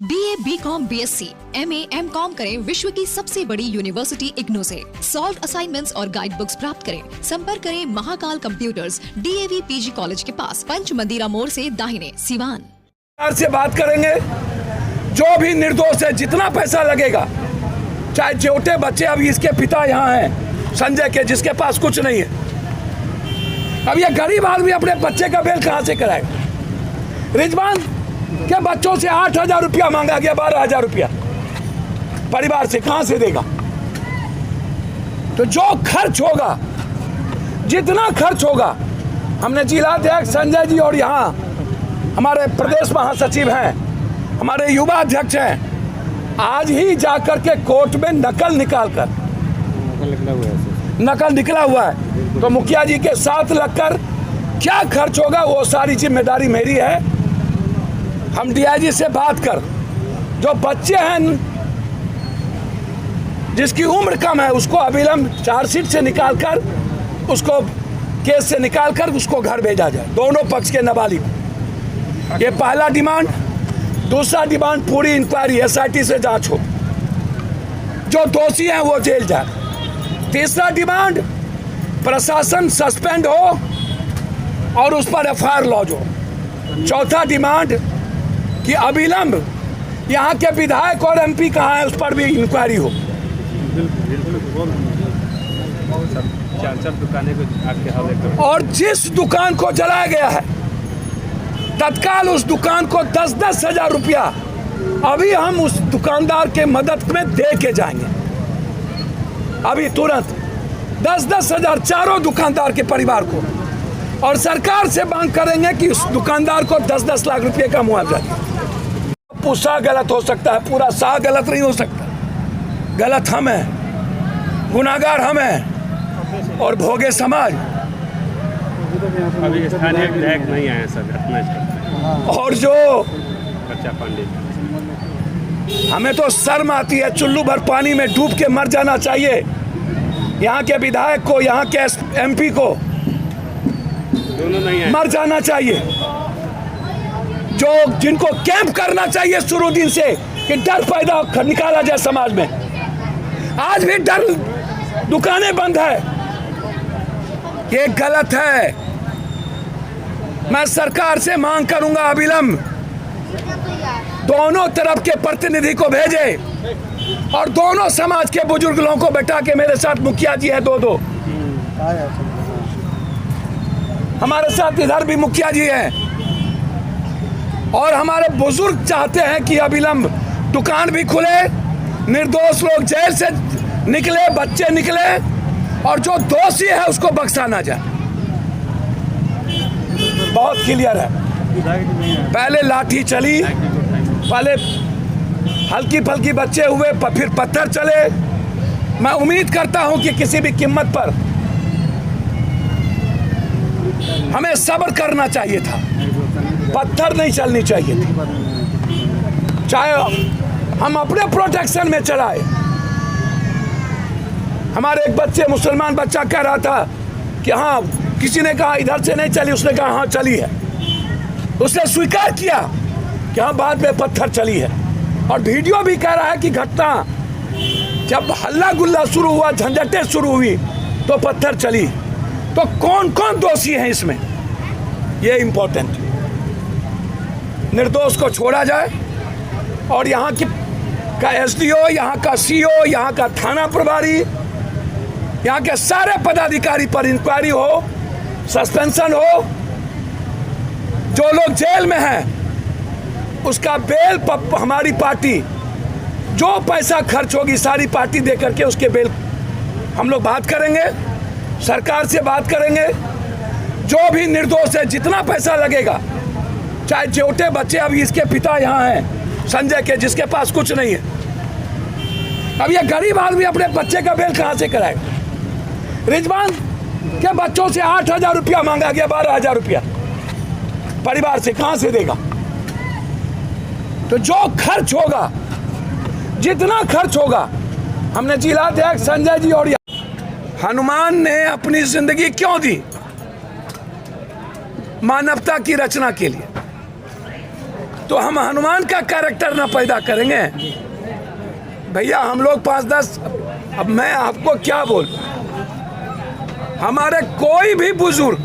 BA, BCom, BSc, MA, MCom करें विश्व की सबसे बड़ी यूनिवर्सिटी इग्नू से। सॉल्व असाइनमेंट्स और गाइड बुक्स प्राप्त करें। संपर्क करें Mahakal computers, DAV PG college के पास, पंच मंदिरा मोड़ से दाहिने, सिवान। से बात करेंगे, जो भी निर्दोष है, जितना पैसा लगेगा, चाहे छोटे बच्चे, अभी इसके पिता यहाँ हैं संजय के, जिसके पास कुछ नहीं है। अब ये गरीब आदमी अपने बच्चे का बेल कहाँ से कराएगा? रिजवान के बच्चों से 8,000 रुपया मांगा गया, 12,000 रुपया परिवार से कहाँ से देगा? तो जो खर्च होगा, जितना खर्च होगा, हमने जिला अध्यक्ष संजय जी और यहाँ हमारे प्रदेश महासचिव हैं, हमारे युवा अध्यक्ष हैं, आज ही जाकर के कोर्ट में नकल निकला हुआ है। तो मुखिया जी के साथ लगकर क्या खर्च होगा, वो सारी जिम्मेदारी मेरी है। हम DIG से बात कर, जो बच्चे हैं जिसकी उम्र कम है, उसको अविलंब चार्जशीट से निकालकर, उसको केस से निकालकर उसको घर भेजा जाए, दोनों पक्ष के नाबालिग। ये पहला डिमांड। दूसरा डिमांड, पूरी इंक्वायरी SIT से जांच हो, जो दोषी हैं वो जेल जाए। तीसरा डिमांड, प्रशासन सस्पेंड हो और उस पर FIR लॉन्च हो। चौथा डिमांड कि अविलंब यहाँ के विधायक और MP कहाँ है, उस पर भी इंक्वायरी हो। चार दुकानें को आपके हवाले करो। और जिस दुकान को जलाया गया है, तत्काल उस दुकान को 10-10 हजार रुपया अभी हम उस दुकानदार के मदद में दे के जाएंगे। अभी तुरंत 10-10 हजार चारों दुकानदार के परिवार को, और सरकार से मांग करेंगे कि उस दुकानदार को 10-10 लाख रुपए का मुआवजा दे। पूरा गलत हो सकता है, पूरा सा गलत नहीं हो सकता। गलत हम हैं, गुनाहगार हम हैं और भोगे समाज। अभी स्थानीय विधायक नहीं आए सर घटना। और जो बच्चा पंडित, हमें तो शर्म आती है, चुल्लू भर पानी में डूब के मर जाना चाहिए। यहाँ के विधायक को, यहाँ के MP को दोनों नहीं आए, मर जाना चाहिए। जो जिनको कैंप करना चाहिए शुरू दिन से कि डर पैदा निकाला जाए समाज में, आज भी डर, दुकानें बंद है, ये गलत है। मैं सरकार से मांग करूंगा अविलंब दोनों तरफ के प्रतिनिधि को भेजे और दोनों समाज के बुजुर्ग लोगों को बैठा के, मेरे साथ मुखिया जी है दो, हमारे साथ इधर भी मुखिया जी हैं, और हमारे बुजुर्ग चाहते हैं कि अविलंब दुकान भी खुले, निर्दोष लोग जेल से निकले, बच्चे निकले, और जो दोषी है उसको बख्शा ना जाए। बहुत क्लियर है। पहले लाठी चली, पहले हल्की फल्की बच्चे हुए, फिर पत्थर चले। मैं उम्मीद करता हूं कि किसी भी कीमत पर हमें सब्र करना चाहिए था, पत्थर नहीं चलनी चाहिए थी। चाहे हम अपने प्रोटेक्शन में चलाए। हमारे एक बच्चे, मुसलमान बच्चा कह रहा था कि हाँ, किसी ने कहा इधर से नहीं चली, उसने कहा हाँ चली है। उसने स्वीकार किया कि हाँ बाद में पत्थर चली है, और वीडियो भी कह रहा है कि घटना जब हल्ला गुल्ला शुरू हुआ, झंझटें शुरू हुई, तो पत्थर चली। तो कौन कौन दोषी हैं इसमें, ये इंपॉर्टेंट। निर्दोष को छोड़ा जाए और यहाँ का SDO, यहाँ का CO, यहाँ का थाना प्रभारी, यहाँ के सारे पदाधिकारी पर इंक्वायरी हो, सस्पेंशन हो। जो लोग जेल में हैं उसका बेल हमारी पार्टी, जो पैसा खर्च होगी सारी पार्टी दे करके उसके बेल हम लोग बात करेंगे, सरकार से बात करेंगे। जो भी निर्दोष है, जितना पैसा लगेगा, चाहे छोटे बच्चे, अभी इसके पिता यहाँ हैं संजय के, जिसके पास कुछ नहीं है। अब ये गरीब आदमी अपने बच्चे का बेल कहाँ से कराएगा? रिजवान के बच्चों से 8,000 रुपया मांगा गया, 12,000 रुपया परिवार से कहाँ से देगा? तो जो खर्च होगा, जितना खर्च होगा, हमने जिला अध्यक्ष संजय जी और हनुमान ने अपनी जिंदगी क्यों दी? मानवता की रचना के लिए। तो हम हनुमान का कैरेक्टर ना पैदा करेंगे भैया। हम लोग 5-10, अब मैं आपको क्या बोल, हमारे कोई भी बुजुर्ग,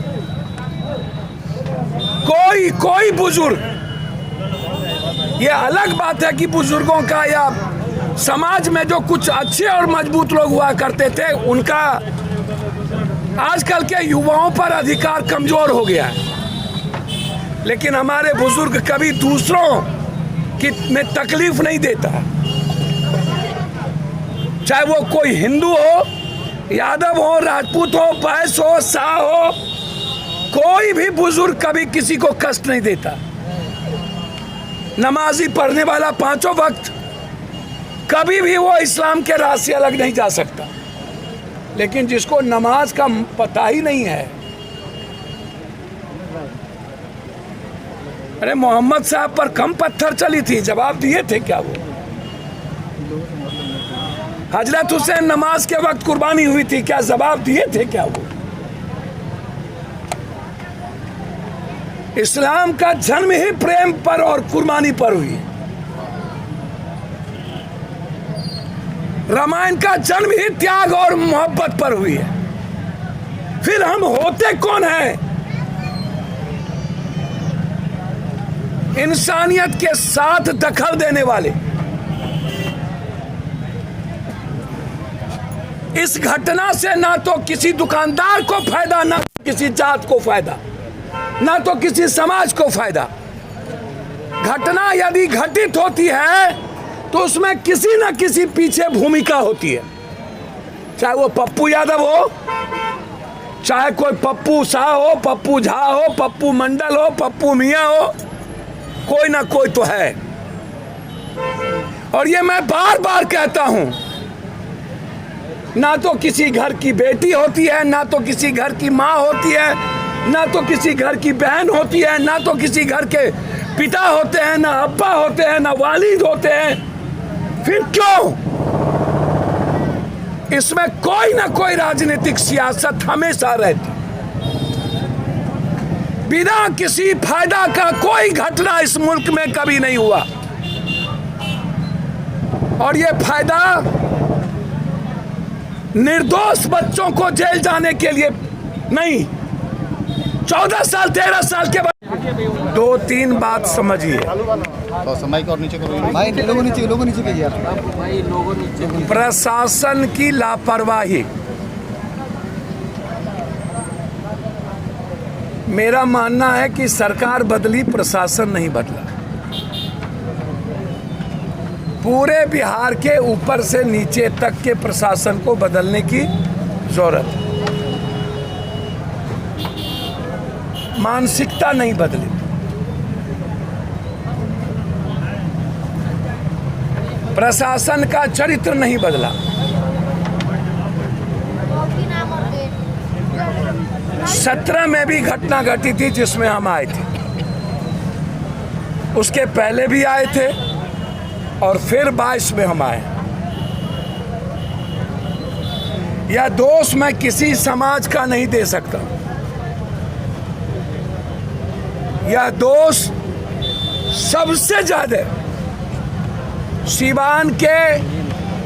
कोई बुजुर्ग, ये अलग बात है कि बुजुर्गों का या समाज में जो कुछ अच्छे और मजबूत लोग हुआ करते थे उनका आजकल के युवाओं पर अधिकार कमजोर हो गया है। लेकिन हमारे बुजुर्ग कभी दूसरों की में तकलीफ नहीं देता, चाहे वो कोई हिंदू हो, यादव हो, राजपूत हो, बैस हो, शाह हो, कोई भी बुजुर्ग कभी किसी को कष्ट नहीं देता। नमाजी पढ़ने वाला 5 वक्त कभी भी वो इस्लाम के राह से अलग नहीं जा सकता। लेकिन जिसको नमाज का पता ही नहीं है, अरे मोहम्मद साहब पर कम पत्थर चली थी, जवाब दिए थे क्या वो? हजरत हुसैन नमाज के वक्त कुर्बानी हुई थी, क्या जवाब दिए थे क्या वो? इस्लाम का जन्म ही प्रेम पर और कुर्बानी पर हुई। रामायण का जन्म ही त्याग और मोहब्बत पर हुई है। फिर हम होते कौन हैं? इंसानियत के साथ दखल देने वाले। इस घटना से ना तो किसी दुकानदार को फायदा, ना किसी जात को फायदा, ना तो किसी समाज को फायदा। घटना यदि घटित होती है तो उसमें किसी न किसी पीछे भूमिका होती है, चाहे वो पप्पू यादव हो, चाहे कोई पप्पू शाह हो, पप्पू झा हो, पप्पू मंडल हो, पप्पू मियां हो, कोई ना कोई तो है। और ये मैं बार बार कहता हूं, ना तो किसी घर की बेटी होती है, ना तो किसी घर की माँ होती है, ना तो किसी घर की बहन होती है, ना तो किसी घर के पिता होते हैं, ना अब्बा होते हैं, ना वालिद होते हैं। फिर क्यों? इसमें कोई ना कोई राजनीतिक सियासत हमेशा रहती। बिना किसी फायदा का कोई घटना इस मुल्क में कभी नहीं हुआ। और ये फायदा निर्दोष बच्चों को जेल जाने के लिए नहीं, 14 साल 13 साल के बाद। 2-3 बात समझिए। और नीचे करो भाई, लोगों नीचे कीजिए भाई, लोगों नीचे। प्रशासन की लापरवाही, मेरा मानना है कि सरकार बदली, प्रशासन नहीं बदला। पूरे बिहार के ऊपर से नीचे तक के प्रशासन को बदलने की जरूरत है। मानसिकता नहीं बदली। प्रशासन का चरित्र नहीं बदला। सत्रह में भी घटना घटी थी जिसमें हम आए थे, उसके पहले भी आए थे और फिर 22 में हम आए। यह दोष मैं किसी समाज का नहीं दे सकता। यह दोष सबसे ज्यादा सीवान के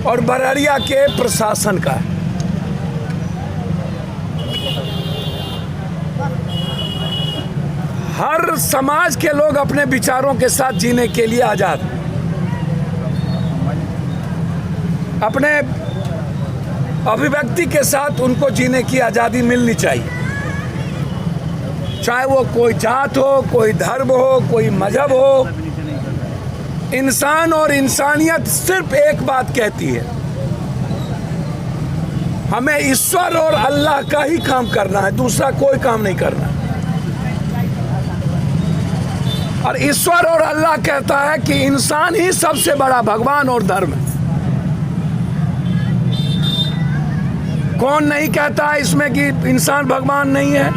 और बररिया के प्रशासन का है। हर समाज के लोग अपने विचारों के साथ जीने के लिए आजाद हैं। अपने अभिव्यक्ति के साथ उनको जीने की आज़ादी मिलनी चाहिए, चाहे वो कोई जात हो, कोई धर्म हो, कोई मजहब हो। इंसान और इंसानियत सिर्फ एक बात कहती है, हमें ईश्वर और अल्लाह का ही काम करना है, दूसरा कोई काम नहीं करना। और ईश्वर और अल्लाह कहता है कि इंसान ही सबसे बड़ा भगवान और धर्म है। कौन नहीं कहता है इसमें कि इंसान भगवान नहीं है?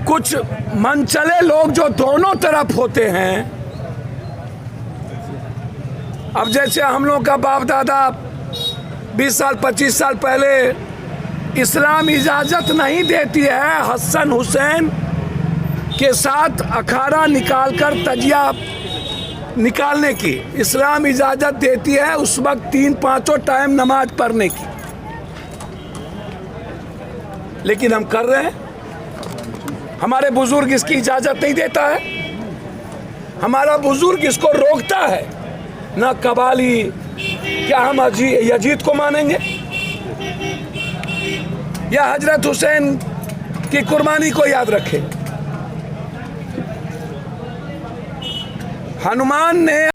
कुछ मनचले लोग जो दोनों तरफ होते हैं। अब जैसे हम लोग का बाप दादा 20 साल 25 साल पहले इस्लाम इजाजत नहीं देती है हसन हुसैन के साथ अखाड़ा निकालकर तजिया निकालने की इस्लाम इजाज़त देती है, उस वक्त 3-5 टाइम नमाज पढ़ने की, लेकिन हम कर रहे हैं। हमारे बुजुर्ग इसकी इजाज़त नहीं देता है, हमारा बुजुर्ग इसको रोकता है। ना कबाली, क्या हम यजीद को मानेंगे या हजरत हुसैन की कुर्बानी को याद रखें? हनुमान ने